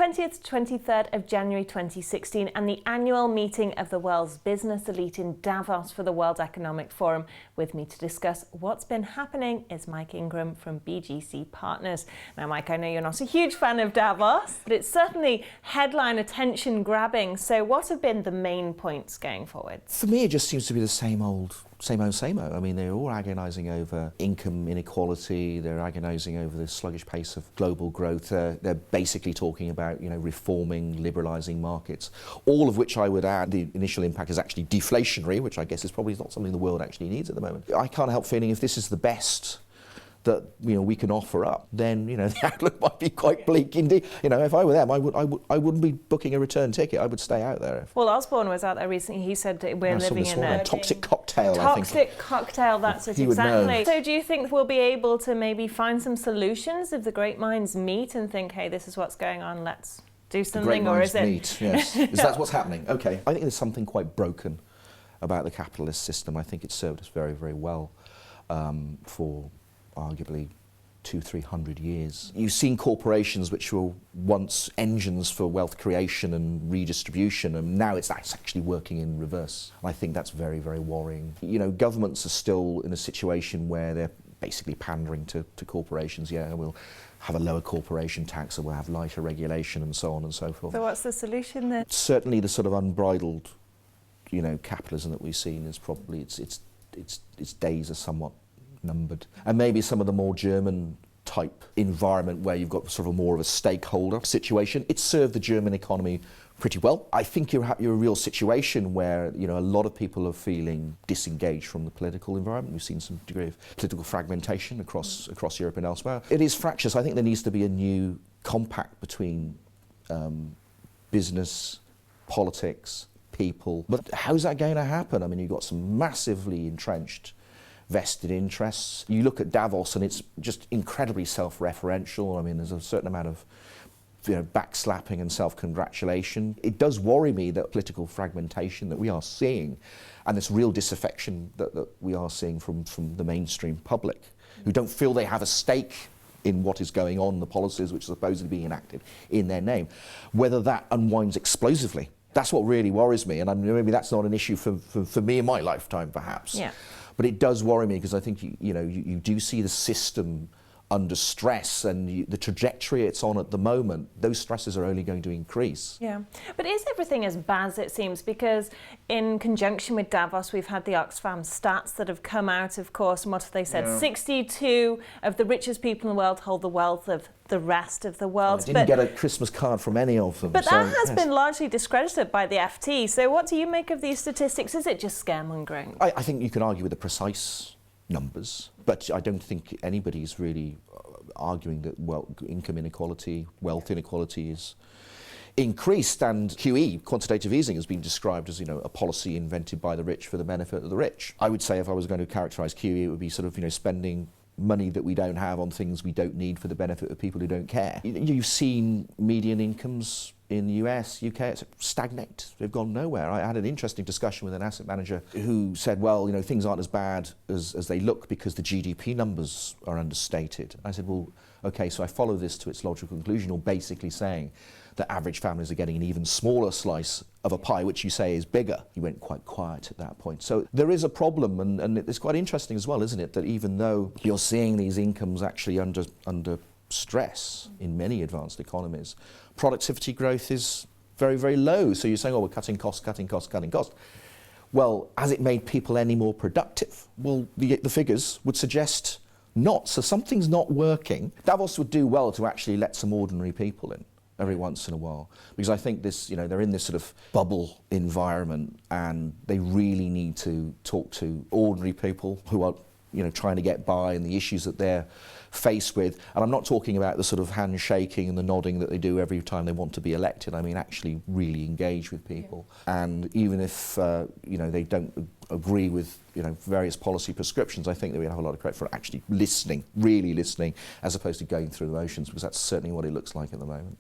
20th to 23rd of January 2016 and the annual meeting of the world's business elite in Davos for the World Economic Forum. With me to discuss what's been happening is Mike Ingram from BGC Partners. Now, Mike, I know you're not a huge fan of Davos, but it's certainly headline attention grabbing. So what have been the main points going forward? For me, it just seems to be the same old. I mean, they're all agonising over income inequality. They're agonising over the sluggish pace of global growth. They're basically talking about, reforming, liberalising markets, all of which I would add the initial impact is actually deflationary, which I guess is probably not something the world actually needs at the moment. I can't help feeling if this is the best that we can offer up, then the outlook might be quite bleak indeed. If I were them, I wouldn't be booking a return ticket. I would stay out there. Well, Osborne was out there recently. He said that we're living in a toxic cocktail. Toxic cocktail. That's it, exactly. So, do you think we'll be able to maybe find some solutions if the great minds meet and think, hey, this is what's going on, let's do something, or is it? Meet, yes. Is that what's happening? Okay. I think there's something quite broken about the capitalist system. I think it's served us very, very well for arguably 200-300 years. You've seen corporations which were once engines for wealth creation and redistribution, and now it's actually working in reverse. And I think that's very, very worrying. Governments are still in a situation where they're basically pandering to corporations. Yeah, we'll have a lower corporation tax, or we'll have lighter regulation, and so on and so forth. So what's the solution then? Certainly the sort of unbridled, capitalism that we've seen is probably its days are somewhat numbered. And maybe some of the more German type environment where you've got sort of more of a stakeholder situation, it's served the German economy pretty well. I think you're a real situation where a lot of people are feeling disengaged from the political environment. We've seen some degree of political fragmentation across Europe and elsewhere. It is fractious. I think there needs to be a new compact between business, politics, people. But how's that going to happen? I mean, you've got some massively entrenched vested interests. You look at Davos and it's just incredibly self-referential. I mean, there's a certain amount of backslapping and self-congratulation. It does worry me that political fragmentation that we are seeing, and this real disaffection that we are seeing from the mainstream public, who don't feel they have a stake in what is going on, the policies which are supposedly being enacted in their name, whether that unwinds explosively. That's what really worries me, and maybe that's not an issue for me in my lifetime, perhaps. Yeah. But it does worry me because I think you do see the system under stress, and the trajectory it's on at the moment, those stresses are only going to increase. Yeah, but is everything as bad as it seems? Because in conjunction with Davos, we've had the Oxfam stats that have come out, of course, and what have they said? Yeah. 62 of the richest people in the world hold the wealth of the rest of the world. I didn't get a Christmas card from any of them. But that has been largely discredited by the FT. So what do you make of these statistics? Is it just scaremongering? I think you can argue with the precise numbers, but I don't think anybody's really arguing that income inequality, wealth inequality is increased, and QE, quantitative easing, has been described as a policy invented by the rich for the benefit of the rich. I would say if I was going to characterise QE, it would be sort of spending money that we don't have on things we don't need for the benefit of people who don't care. You've seen median incomes in the US, UK, stagnate. They've gone nowhere. I had an interesting discussion with an asset manager who said, well, things aren't as bad as they look because the GDP numbers are understated. I said, well, okay, so I follow this to its logical conclusion, or basically saying that average families are getting an even smaller slice of a pie, which you say is bigger. He went quite quiet at that point. So there is a problem, and it's quite interesting as well, isn't it, that even though you're seeing these incomes actually under stress in many advanced economies, productivity growth is very, very low. So you're saying, oh, we're cutting costs. Well, has it made people any more productive? Well, the figures would suggest not. So something's not working. Davos would do well to actually let some ordinary people in every once in a while, because I think this, they're in this sort of bubble environment, and they really need to talk to ordinary people who are trying to get by, and the issues that they're faced with. And I'm not talking about the sort of handshaking and the nodding that they do every time they want to be elected. I mean, actually really engage with people. Yeah. And even if, they don't agree with, various policy prescriptions, I think that we have a lot of credit for actually listening, really listening, as opposed to going through the motions, because that's certainly what it looks like at the moment.